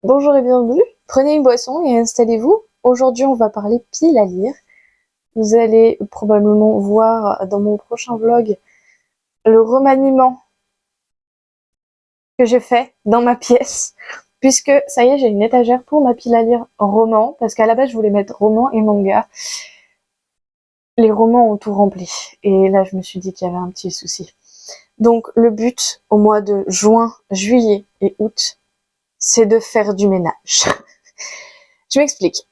Bonjour et bienvenue, prenez une boisson et installez-vous. Aujourd'hui on va parler pile à lire. Vous allez probablement voir dans mon prochain vlog le remaniement que j'ai fait dans ma pièce. Puisque ça y est, j'ai une étagère pour ma pile à lire roman, parce qu'à la base je voulais mettre roman et manga. Les romans ont tout rempli, et là je me suis dit qu'il y avait un petit souci. Donc le but au mois de juin, juillet et août, c'est de faire du ménage. Je m'explique.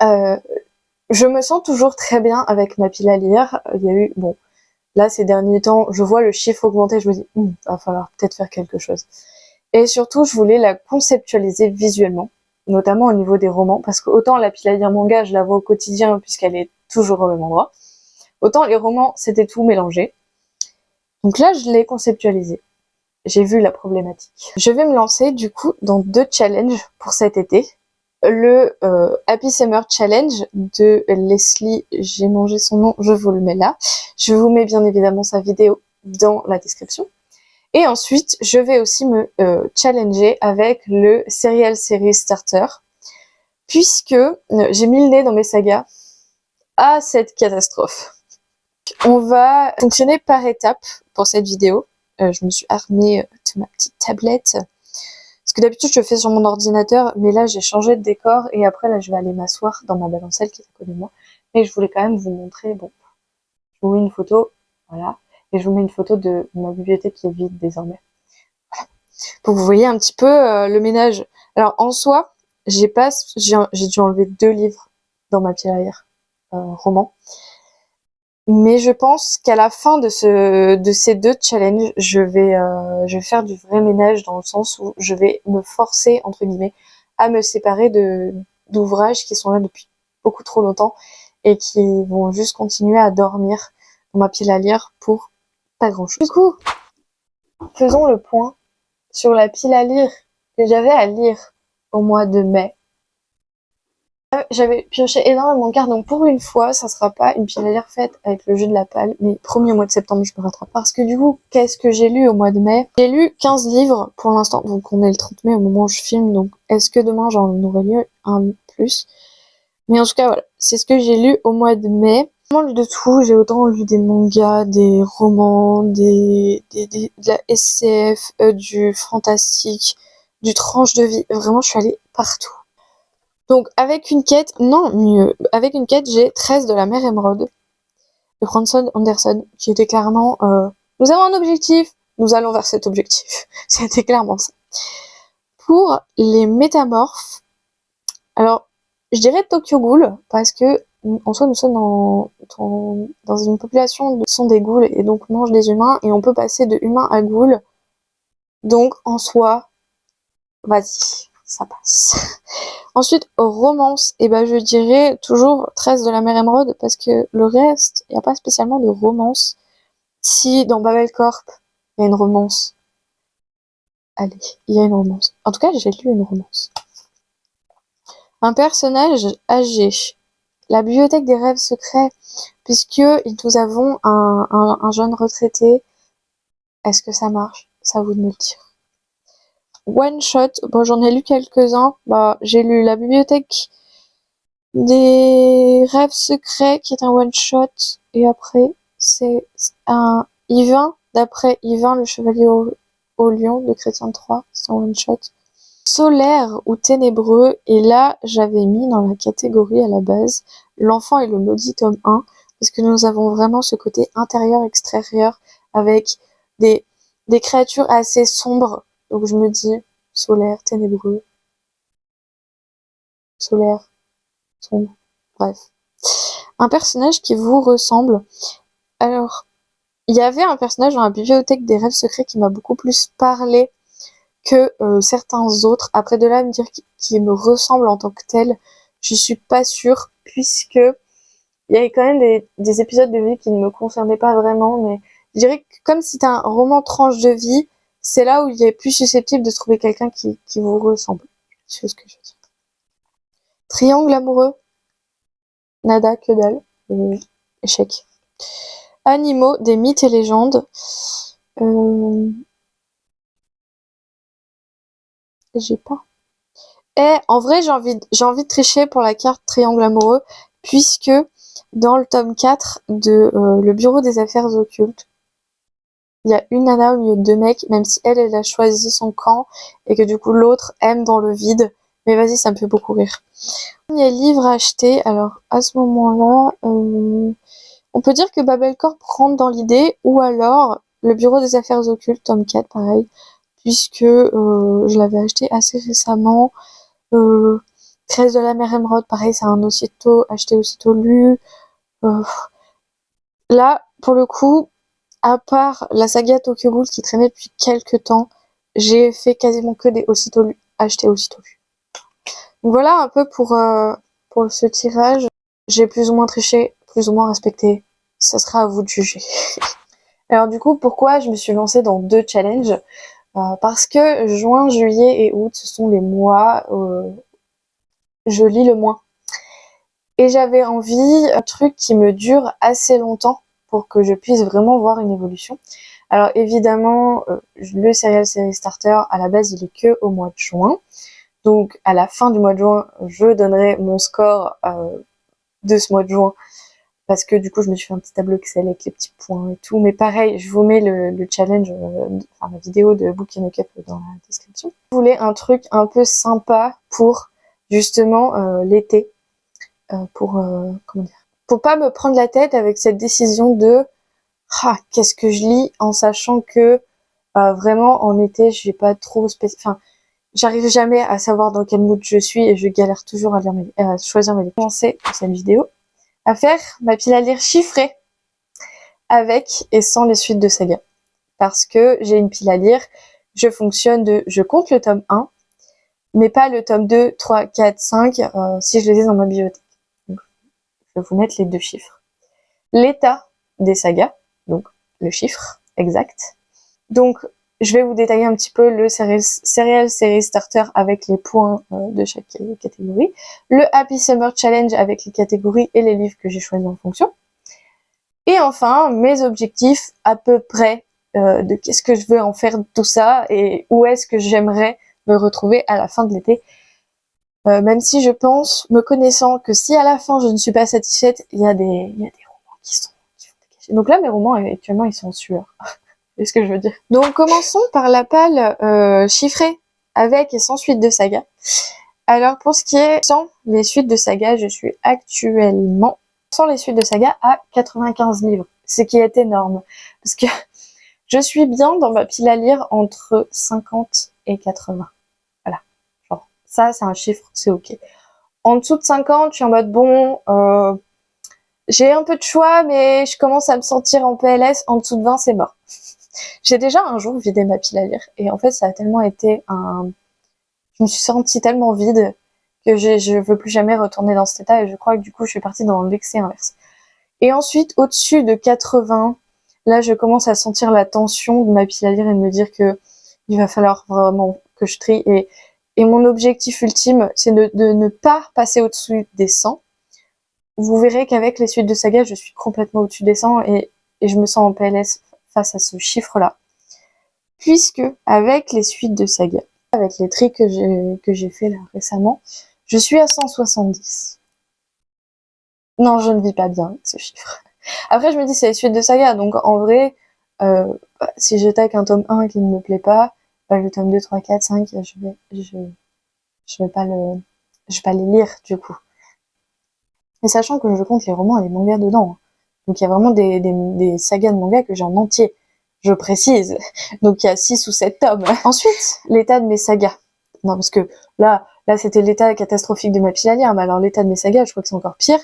Je me sens toujours très bien avec ma pile à lire. Il y a eu, bon, là ces derniers temps, je vois le chiffre augmenter, je me dis, va falloir peut-être faire quelque chose. Et surtout, je voulais la conceptualiser visuellement, notamment au niveau des romans, parce que autant la pile à lire manga, je la vois au quotidien puisqu'elle est toujours au même endroit, autant les romans, c'était tout mélangé. Donc là, je l'ai conceptualisé. J'ai vu la problématique. Je vais me lancer du coup dans 2 challenges pour cet été. Le Happy Summer Challenge de Leslie, j'ai mangé son nom, je vous le mets là. Je vous mets bien évidemment sa vidéo dans la description. Et ensuite, je vais aussi me challenger avec le Serial Series Starter, puisque j'ai mis le nez dans mes sagas à cette catastrophe. On va fonctionner par étapes pour cette vidéo. Je me suis armée de ma petite tablette. Parce que d'habitude, je le fais sur mon ordinateur, mais là, j'ai changé de décor et après, là, je vais aller m'asseoir dans ma balancelle qui est à côté de moi. Mais je voulais quand même vous montrer, bon, je vous mets une photo, voilà, et je vous mets une photo de ma bibliothèque qui est vide désormais. Voilà. Pour que vous voyez un petit peu le ménage. Alors, en soi, j'ai dû enlever 2 livres dans ma pile à lire, roman. Mais je pense qu'à la fin de ces 2 challenges, je vais faire du vrai ménage dans le sens où je vais me forcer, entre guillemets, à me séparer d'ouvrages qui sont là depuis beaucoup trop longtemps et qui vont juste continuer à dormir dans ma pile à lire pour pas grand chose. Du coup, faisons le point sur la pile à lire que j'avais à lire au mois de mai. J'avais pioché énormément de cartes, donc pour une fois, ça sera pas une pile à lire faite avec le jeu de la palle, mais premier mois de septembre, je me rattrape. Parce que du coup, qu'est-ce que j'ai lu au mois de mai? J'ai lu 15 livres pour l'instant, donc on est le 30 mai au moment où je filme, donc est-ce que demain j'en aurai lu un plus? Mais en tout cas, voilà, c'est ce que j'ai lu au mois de mai. Vraiment lu de tout, j'ai autant lu des mangas, des romans, de la SCF, du fantastique, du tranche de vie, vraiment je suis allée partout. Donc avec une quête, non mieux, avec une quête j'ai 13 de la mer émeraude de Brandon Anderson qui était clairement nous avons un objectif, nous allons vers cet objectif. C'était clairement ça. Pour les métamorphes, alors je dirais Tokyo Ghoul parce que en soi nous sommes dans une population de sont des ghouls et donc mangent des humains et on peut passer de humain à ghoul. Donc en soi, vas-y, ça passe. Ensuite, romance, et ben je dirais toujours 13 de la mer émeraude parce que le reste, il n'y a pas spécialement de romance. Si dans Babel Corp, il y a une romance. Allez, il y a une romance. En tout cas, j'ai lu une romance. Un personnage âgé. La bibliothèque des rêves secrets, puisque nous avons un jeune retraité. Est-ce que ça marche? C'est à vous de me le dire. One shot, bon j'en ai lu quelques-uns. Bah, j'ai lu La bibliothèque des rêves secrets qui est un one shot et après c'est un Yvain d'après Yvain le chevalier au lion de Chrétien 3, c'est un one shot. Solaire ou ténébreux, et là j'avais mis dans la catégorie à la base L'enfant et le maudit tome 1 parce que nous avons vraiment ce côté intérieur extérieur avec des créatures assez sombres, donc je me dis solaire, ténébreux, solaire, sombre, bref. Un personnage qui vous ressemble. Alors, il y avait un personnage dans la bibliothèque des rêves secrets qui m'a beaucoup plus parlé que certains autres. Après de là, me dire qui me ressemble en tant que tel, je suis pas sûre, puisque il y avait quand même des épisodes de vie qui ne me concernaient pas vraiment, mais je dirais que comme c'est un roman tranche de vie, c'est là où il est plus susceptible de trouver quelqu'un qui vous ressemble. C'est ce que je veux dire. Triangle amoureux. Nada, que dalle. Échec. Animaux, des mythes et légendes. J'ai pas. Et en vrai, j'ai envie de tricher pour la carte triangle amoureux, puisque dans le tome 4 de Le Bureau des Affaires Occultes, il y a une nana au milieu de deux mecs, même si elle a choisi son camp, et que du coup l'autre aime dans le vide. Mais vas-y, ça me fait beaucoup rire. Premier livre acheté, alors à ce moment-là, on peut dire que Babelcorp rentre dans l'idée, ou alors Le Bureau des Affaires Occultes, tome 4, pareil, puisque je l'avais acheté assez récemment. Euh, 13 de la mer émeraude, pareil, c'est un aussitôt acheté, aussitôt lu. Euh, Là, pour le coup, à part la saga Tokyo Ghoul qui traînait depuis quelques temps, j'ai fait quasiment que des aussitôt lus, achetés aussitôt lus. Donc voilà un peu pour ce tirage. J'ai plus ou moins triché, plus ou moins respecté. Ça sera à vous de juger. Alors du coup, pourquoi je me suis lancée dans 2 challenges? Parce que juin, juillet et août, ce sont les mois où je lis le moins. Et j'avais envie un truc qui me dure assez longtemps pour que je puisse vraiment voir une évolution. Alors évidemment, le Serial Series Starter, à la base, il est que au mois de juin. Donc à la fin du mois de juin, je donnerai mon score de ce mois de juin. Parce que du coup, je me suis fait un petit tableau Excel avec les petits points et tout. Mais pareil, je vous mets le challenge, enfin la vidéo de Book and Up dans la description. Je voulais un truc un peu sympa pour justement l'été. Comment dire, pour pas me prendre la tête avec cette décision de qu'est-ce que je lis, en sachant que vraiment en été je vais pas trop enfin j'arrive jamais à savoir dans quel mood je suis et je galère toujours à choisir mes livres. J'ai commencé pour cette vidéo à faire ma pile à lire chiffrée avec et sans les suites de saga, parce que j'ai une pile à lire, je compte le tome 1 mais pas le tome 2, 3, 4, 5 si je les ai dans ma bibliothèque. Donc, je vais vous mettre les 2 chiffres. L'état des sagas, donc le chiffre exact. Donc, je vais vous détailler un petit peu le Serial Series Starter avec les points de chaque catégorie, le Happy Summer Challenge avec les catégories et les livres que j'ai choisis en fonction, et enfin mes objectifs à peu près de qu'est-ce que je veux en faire de tout ça et où est-ce que j'aimerais me retrouver à la fin de l'été. Même si je pense, me connaissant, que si à la fin je ne suis pas satisfaite, il y a des romans qui vont dégager. Donc là, mes romans actuellement, ils sont en sueur. C'est ce que je veux dire. Donc commençons par la palle chiffrée avec et sans suite de saga. Alors pour ce qui est sans les suites de saga, je suis actuellement sans les suites de saga à 95 livres, ce qui est énorme parce que je suis bien dans ma pile à lire entre 50 et 80. Voilà, genre ça c'est un chiffre, c'est ok. En dessous de 50, je suis en mode bon, j'ai un peu de choix, mais je commence à me sentir en PLS. En dessous de 20, c'est mort. J'ai déjà un jour vidé ma pile à lire, et en fait, ça a tellement été je me suis sentie tellement vide que je veux plus jamais retourner dans cet état, et je crois que du coup, je suis partie dans l'excès inverse. Et ensuite, au-dessus de 80, là, je commence à sentir la tension de ma pile à lire et de me dire que il va falloir vraiment que je trie, et mon objectif ultime, c'est de ne pas passer au-dessus des 100. Vous verrez qu'avec les suites de saga, je suis complètement au-dessus des 100 et je me sens en PLS face à ce chiffre-là. Puisque, avec les suites de saga, avec les tris que j'ai fait là récemment, je suis à 170. Non, je ne vis pas bien avec ce chiffre. Après, je me dis, c'est les suites de saga, donc en vrai, si j'attaque un tome 1 qui ne me plaît pas, le tome 2, 3, 4, 5, je vais pas les lire, du coup. Et sachant que je compte les romans et les mangas dedans. Donc il y a vraiment des sagas de mangas que j'ai en entier. Je précise. Donc il y a 6 ou 7 tomes. Ensuite, l'état de mes sagas. Non, parce que là c'était l'état catastrophique de ma pile à lire, mais alors l'état de mes sagas, je crois que c'est encore pire,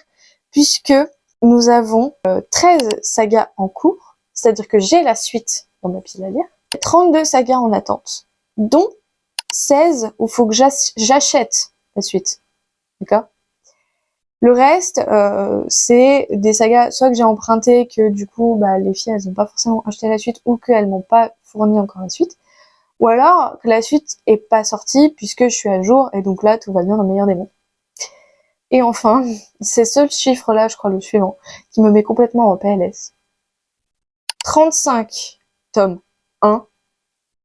puisque nous avons 13 sagas en cours, c'est-à-dire que j'ai la suite dans ma pile à lire, et 32 sagas en attente, dont 16 où il faut que j'achète la suite. D'accord? Le reste, c'est des sagas soit que j'ai emprunté, que du coup les filles elles n'ont pas forcément acheté la suite, ou qu'elles m'ont pas fourni encore la suite, ou alors que la suite est pas sortie puisque je suis à jour et donc là tout va bien dans le meilleur des mondes. Et enfin, c'est ce chiffre là, je crois le suivant, qui me met complètement en PLS. 35 tomes 1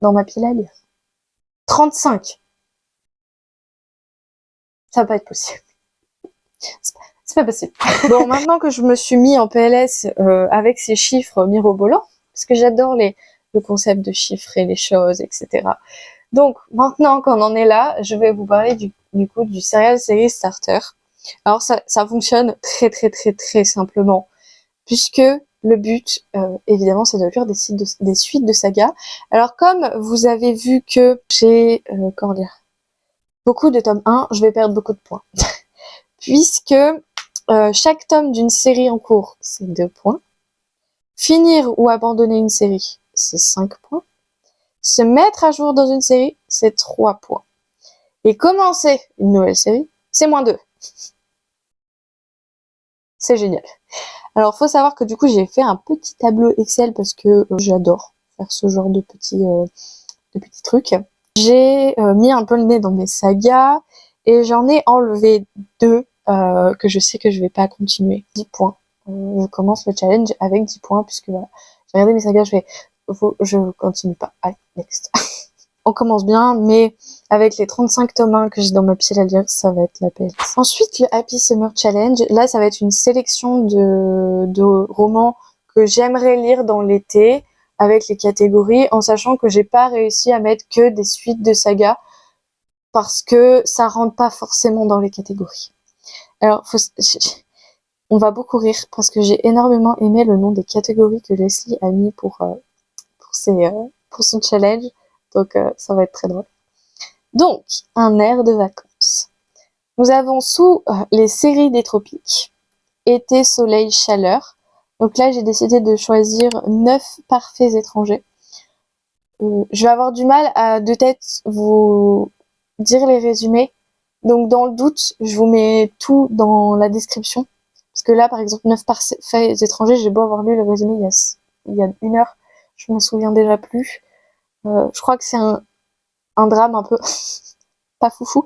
dans ma pile à lire. 35. Ça va pas être possible. C'est pas possible. Bon, maintenant que je me suis mis en PLS avec ces chiffres mirobolants, parce que j'adore le concept de chiffrer les choses, etc. Donc, maintenant qu'on en est là, je vais vous parler du coup du Serial Series Starter. Alors, ça fonctionne très simplement, puisque le but, évidemment, c'est de lire des suites de sagas. Alors, comme vous avez vu que j'ai, comment dire, beaucoup de tomes 1, je vais perdre beaucoup de points. Puisque chaque tome d'une série en cours, c'est 2 points. Finir ou abandonner une série, c'est 5 points. Se mettre à jour dans une série, c'est 3 points. Et commencer une nouvelle série, c'est -2. C'est génial. Alors, faut savoir que du coup, j'ai fait un petit tableau Excel parce que j'adore faire ce genre de petits trucs. J'ai mis un peu le nez dans mes sagas et j'en ai enlevé 2 que je sais que je vais pas continuer. 10 points. Je commence le challenge avec 10 points puisque voilà, j'ai regardé mes sagas, je continue pas. Allez, next. On commence bien, mais avec les 35 tomes 1 que j'ai dans ma pile à lire, ça va être la pelle. Ensuite, le Happy Summer Challenge. Là, ça va être une sélection de romans que j'aimerais lire dans l'été avec les catégories, en sachant que j'ai pas réussi à mettre que des suites de sagas parce que ça rentre pas forcément dans les catégories. Alors, on va beaucoup rire parce que j'ai énormément aimé le nom des catégories que Leslie a mis pour son challenge. Donc, ça va être très drôle. Donc, un air de vacances. Nous avons sous les séries des tropiques, été, soleil, chaleur. Donc là, j'ai décidé de choisir 9 parfaits étrangers. Je vais avoir du mal à de tête vous dire les résumés. Donc dans le doute, je vous mets tout dans la description. Parce que là, par exemple, 9 parfaits étrangers, j'ai beau avoir lu le résumé il y a 1 heure, je me souviens déjà plus. Je crois que c'est un drame un peu pas foufou.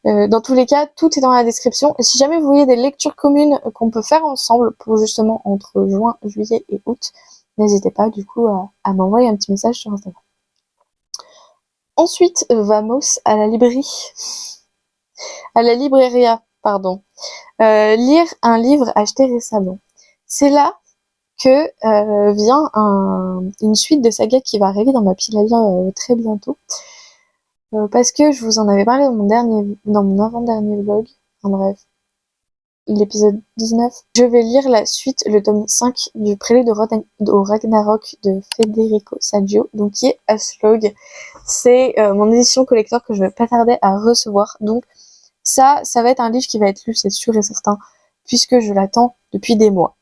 Dans tous les cas, tout est dans la description. Et si jamais vous voyez des lectures communes qu'on peut faire ensemble pour justement entre juin, juillet et août, n'hésitez pas du coup à m'envoyer un petit message sur Instagram. Ensuite, vamos à la librairia, pardon. Lire un livre acheté récemment. C'est là que vient une suite de sagas qui va arriver dans ma pile à lire très bientôt. Parce que je vous en avais parlé dans mon avant-dernier vlog. Enfin bref, l'épisode 19. Je vais lire la suite, le tome 5 du Prélude au Ragnarok de Federico Saggio, donc qui est Aslog. C'est mon édition collector que je vais pas tarder à recevoir. Donc ça va être un livre qui va être lu, c'est sûr et certain, puisque je l'attends depuis des mois.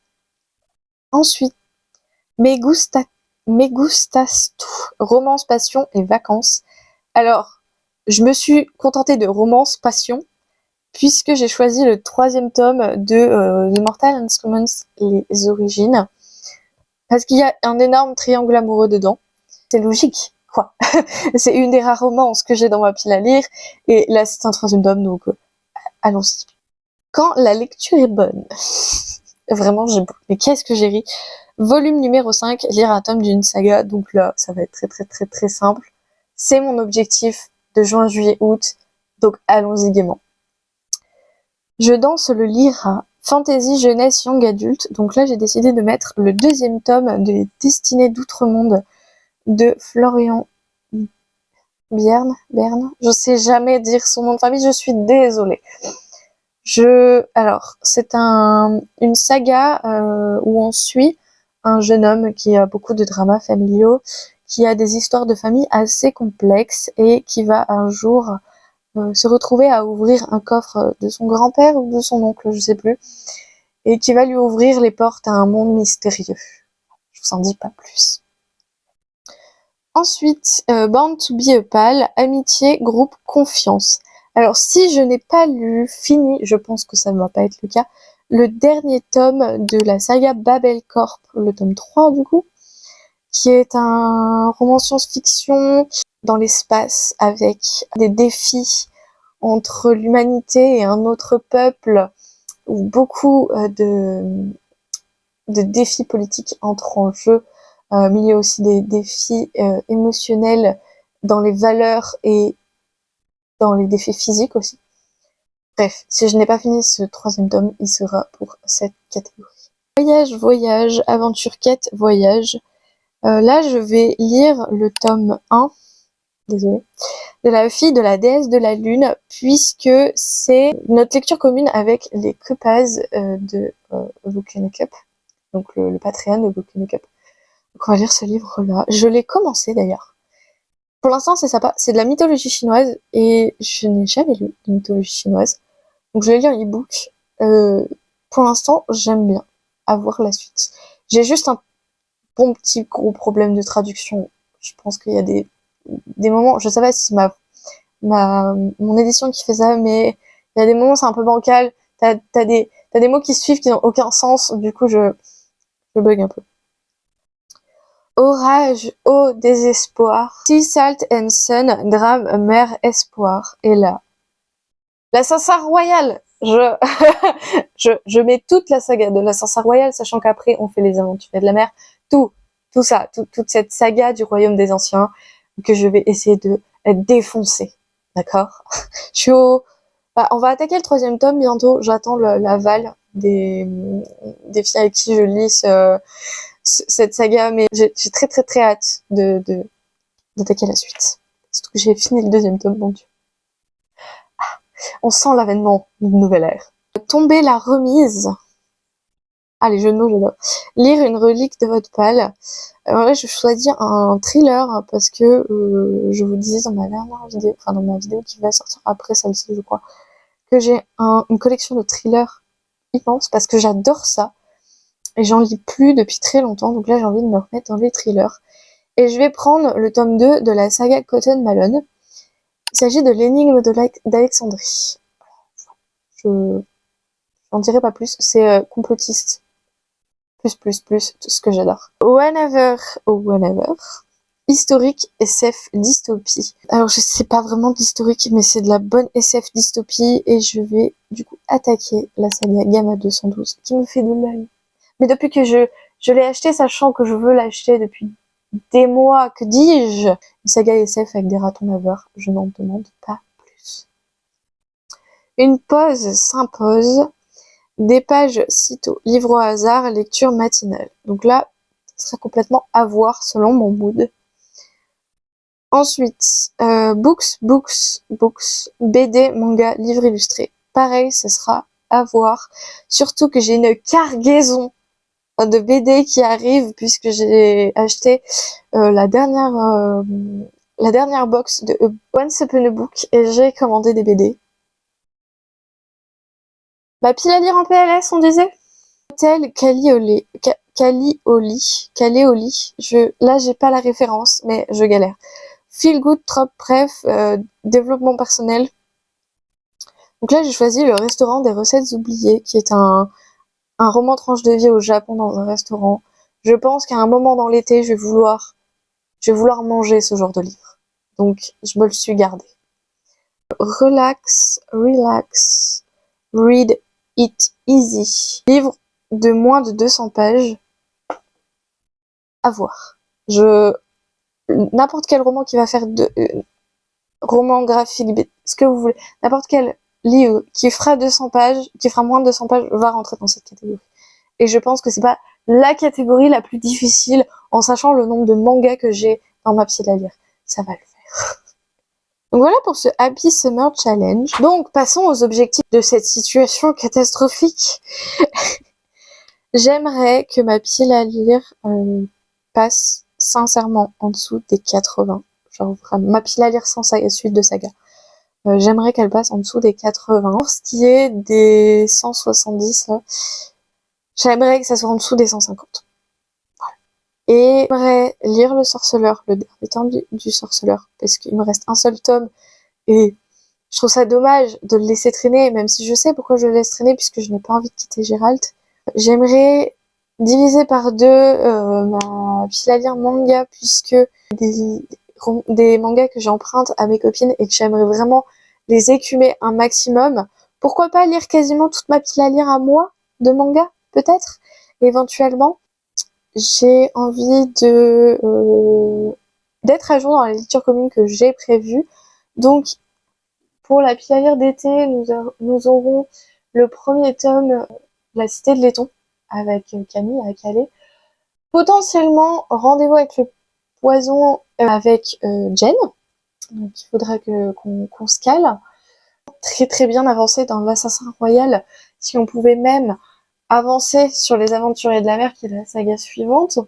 Ensuite, Me Gustas Tu, romance, passion et vacances. Alors, je me suis contentée de romance, passion, puisque j'ai choisi le 3e tome de The Mortal Instruments, les origines, parce qu'il y a un énorme triangle amoureux dedans. C'est logique, quoi. C'est une des rares romances que j'ai dans ma pile à lire, et là c'est un 3e tome, donc allons-y. Quand la lecture est bonne, vraiment mais qu'est-ce que j'ai ri. Volume numéro 5, lire un tome d'une saga, donc là ça va être très simple. C'est mon objectif de juin, juillet, août, donc allons-y gaiement. Je danse le lyra, fantasy jeunesse young adulte, donc là j'ai décidé de mettre le 2e tome des Destinées d'Outre-Monde de Florian Berne, je sais jamais dire son nom de famille, je suis désolée. Alors, c'est une saga où on suit un jeune homme qui a beaucoup de dramas familiaux, qui a des histoires de famille assez complexes et qui va un jour se retrouver à ouvrir un coffre de son grand-père ou de son oncle, je sais plus, et qui va lui ouvrir les portes à un monde mystérieux. Je vous en dis pas plus. Ensuite, Born to be a Pal, amitié, groupe, confiance. Alors, si je n'ai pas fini, je pense que ça ne va pas être le cas, le dernier tome de la saga Babel Corp, le tome 3 du coup, qui est un roman science-fiction dans l'espace avec des défis entre l'humanité et un autre peuple, où beaucoup de défis politiques entrent en jeu, mais il y a aussi des défis émotionnels dans les valeurs et dans les défis physiques aussi. Bref, si je n'ai pas fini ce 3e tome, il sera pour cette catégorie. Voyage, aventure, quête, voyage. Là, je vais lire le tome 1, désolée, de La fille de la déesse de la lune, puisque c'est notre lecture commune avec les Cupas de Book and Cup, donc le Patreon de Book and Cup. Donc on va lire ce livre-là. Je l'ai commencé d'ailleurs. Pour l'instant, c'est sympa. C'est de la mythologie chinoise et je n'ai jamais lu de mythologie chinoise. Donc je vais lire l'e-book. Pour l'instant, j'aime bien. À voir la suite. J'ai juste un bon petit gros problème de traduction. Je pense qu'il y a des moments, je sais pas si c'est mon édition qui fait ça, mais il y a des moments c'est un peu bancal. T'as des mots qui se suivent qui n'ont aucun sens. Du coup, je bug un peu. Orage, eau, désespoir. Sea, salt and sun, drame, mer, espoir. Et là, l'Assassin Royal. Je mets toute la saga de l'Assassin Royal, sachant qu'après on fait les aventuriers de la mer. Tout ça, toute cette saga du royaume des anciens que je vais essayer de défoncer. D'accord? Je suis on va attaquer le 3e tome bientôt. J'attends l'aval des filles avec qui je lis cette saga, mais j'ai très très très hâte d'attaquer la suite. Surtout que j'ai fini le 2e tome, mon Dieu. On sent l'avènement d'une nouvelle ère. Tomber la remise. Ah, les jeux de mots, j'adore. Lire une relique de votre pâle. Là, je choisis un thriller parce que je vous disais dans ma dernière vidéo, enfin dans ma vidéo qui va sortir après celle-ci, je crois, que j'ai une collection de thrillers immense parce que j'adore ça. Et j'en lis plus depuis très longtemps, donc là j'ai envie de me remettre dans les thrillers. Et je vais prendre le tome 2 de la saga Cotton Malone. Il s'agit de l'énigme d'Alexandrie. Je n'en dirai pas plus, c'est complotiste. Plus, tout ce que j'adore. Whenever. Historique SF dystopie. Alors je sais pas vraiment d'historique, mais c'est de la bonne SF dystopie et je vais du coup attaquer la saga Gamma 212 qui me fait de l'œil. Mais depuis que je l'ai acheté, sachant que je veux l'acheter depuis des mois, que dis-je? Une saga SF avec des ratons laveurs, je n'en demande pas plus. Une pause s'impose. Des pages sitôt. Livre au hasard, lecture matinale. Donc là, ça sera complètement à voir selon mon mood. Ensuite, books, BD, manga, livre illustré. Pareil, ce sera à voir. Surtout que j'ai une cargaison de BD qui arrive puisque j'ai acheté la dernière box de Once Upon a Book et j'ai commandé des BD. Ma pile à lire en PLS, on disait? Hôtel Calioli. Là, j'ai pas la référence, mais je galère. Feel good, trop, bref, développement personnel. Donc là, j'ai choisi Le restaurant des recettes oubliées, qui est un roman tranche de vie au Japon dans un restaurant. Je pense qu'à un moment dans l'été, je vais vouloir manger ce genre de livre. Donc, je me le suis gardé. Relax, read it easy. Livre de moins de 200 pages. À voir. N'importe quel roman qui va faire roman graphique, ce que vous voulez, n'importe quel livre qui fera 200 pages, qui fera moins de 200 pages, va rentrer dans cette catégorie. Et je pense que c'est pas la catégorie la plus difficile en sachant le nombre de mangas que j'ai dans ma pile à lire. Ça va le faire. Donc voilà pour ce Happy Summer Challenge. Donc passons aux objectifs de cette situation catastrophique. J'aimerais que ma pile à lire passe sincèrement en dessous des 80. Genre vraiment, ma pile à lire sans suite de saga. J'aimerais qu'elle passe en dessous des 80. Pour ce qui est des 170, là, j'aimerais que ça soit en dessous des 150. Voilà. Et j'aimerais lire Le Sorceleur, le dernier tome du Sorceleur, parce qu'il me reste un seul tome, et je trouve ça dommage de le laisser traîner, même si je sais pourquoi je le laisse traîner, puisque je n'ai pas envie de quitter Gérald. J'aimerais diviser par deux ma pile à lire manga, puisque des mangas que j'emprunte à mes copines et que j'aimerais vraiment les écumer un maximum. Pourquoi pas lire quasiment toute ma pile à lire à moi de manga, peut-être, éventuellement. J'ai envie d'être à jour dans la lecture commune que j'ai prévue. Donc, Pour la pile à lire d'été, nous aurons le premier tome, La Cité de Laiton, avec Camille à Calais. Potentiellement, Rendez-vous avec le poison avec Jen. Donc il faudra qu'on se cale. Très très bien avancé dans l'Assassin Royal. Si on pouvait même avancer sur les Aventuriers de la Mer, qui est la saga suivante.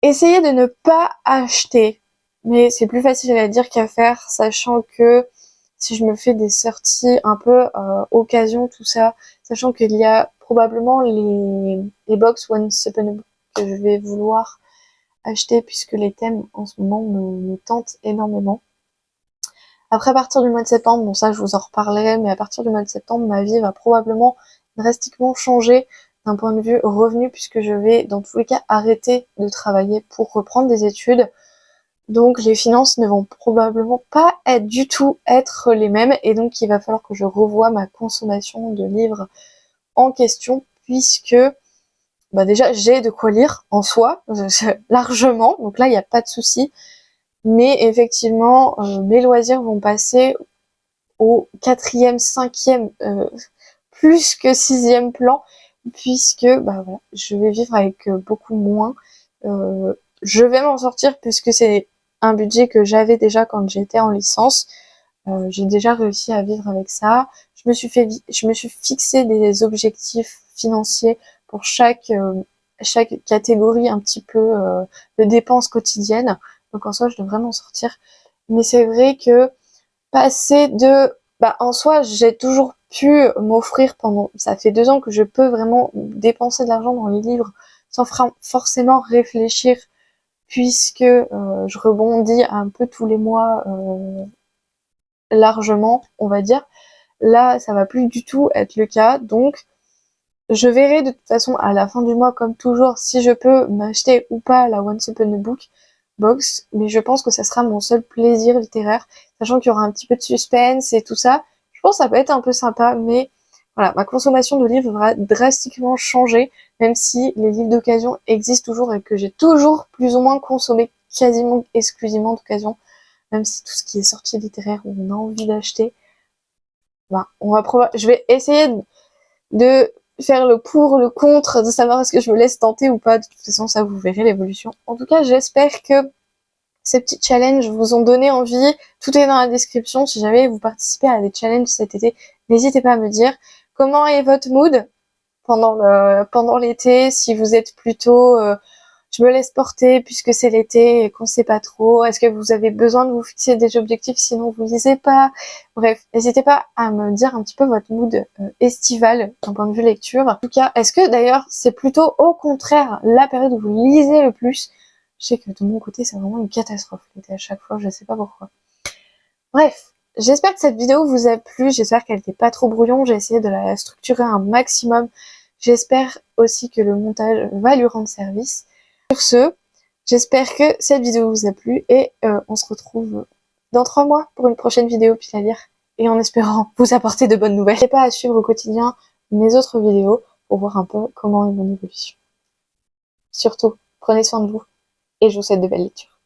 Essayez de ne pas acheter, mais c'est plus facile à dire qu'à faire, sachant que si je me fais des sorties un peu occasion, tout ça, sachant qu'il y a probablement les box Once Upon a Book que je vais vouloir acheter, puisque les thèmes en ce moment me tentent énormément. Après, à partir du mois de septembre, bon ça je vous en reparlerai, mais à partir du mois de septembre, ma vie va probablement drastiquement changer d'un point de vue revenu, puisque je vais dans tous les cas arrêter de travailler pour reprendre des études. Donc les finances ne vont probablement pas du tout être les mêmes, et donc il va falloir que je revoie ma consommation de livres en question, puisque bah déjà j'ai de quoi lire en soi, largement, donc là il n'y a pas de souci. Mais effectivement, mes loisirs vont passer au 4e, 5e, plus que 6e plan, puisque bah voilà, je vais vivre avec beaucoup moins. Je vais m'en sortir puisque c'est un budget que j'avais déjà quand j'étais en licence. J'ai déjà réussi à vivre avec ça. Je me suis fixé des objectifs financiers pour chaque catégorie un petit peu de dépenses quotidiennes. Donc en soi, je devrais m'en sortir. Mais c'est vrai que passer de... Bah, en soi, j'ai toujours pu m'offrir pendant... Ça fait 2 ans que je peux vraiment dépenser de l'argent dans les livres sans forcément réfléchir, puisque je rebondis un peu tous les mois largement, on va dire. Là, ça va plus du tout être le cas, donc je verrai de toute façon à la fin du mois, comme toujours, si je peux m'acheter ou pas la Once Upon a Book box, mais je pense que ça sera mon seul plaisir littéraire, sachant qu'il y aura un petit peu de suspense et tout ça. Je pense que ça peut être un peu sympa, mais voilà, ma consommation de livres va drastiquement changer, même si les livres d'occasion existent toujours et que j'ai toujours plus ou moins consommé quasiment exclusivement d'occasion, même si tout ce qui est sorti littéraire où on a envie d'acheter, bah, je vais essayer de faire le pour, le contre, de savoir est-ce que je me laisse tenter ou pas. De toute façon, ça, vous verrez l'évolution. En tout cas, j'espère que ces petits challenges vous ont donné envie. Tout est dans la description. Si jamais vous participez à des challenges cet été, n'hésitez pas à me dire comment est votre mood pendant l'été, si vous êtes plutôt je me laisse porter puisque c'est l'été et qu'on sait pas trop. Est-ce que vous avez besoin de vous fixer des objectifs, sinon vous lisez pas? Bref, n'hésitez pas à me dire un petit peu votre mood estival d'un point de vue lecture. En tout cas, est-ce que d'ailleurs c'est plutôt au contraire la période où vous lisez le plus? Je sais que de mon côté c'est vraiment une catastrophe l'été à chaque fois, je sais pas pourquoi. Bref, j'espère que cette vidéo vous a plu, j'espère qu'elle n'était pas trop brouillon, j'ai essayé de la structurer un maximum. J'espère aussi que le montage va lui rendre service. Sur ce, j'espère que cette vidéo vous a plu et on se retrouve dans 3 mois pour une prochaine vidéo pile à lire et en espérant vous apporter de bonnes nouvelles. N'hésitez pas à suivre au quotidien mes autres vidéos pour voir un peu comment est mon évolution. Surtout, prenez soin de vous et je vous souhaite de belles lectures.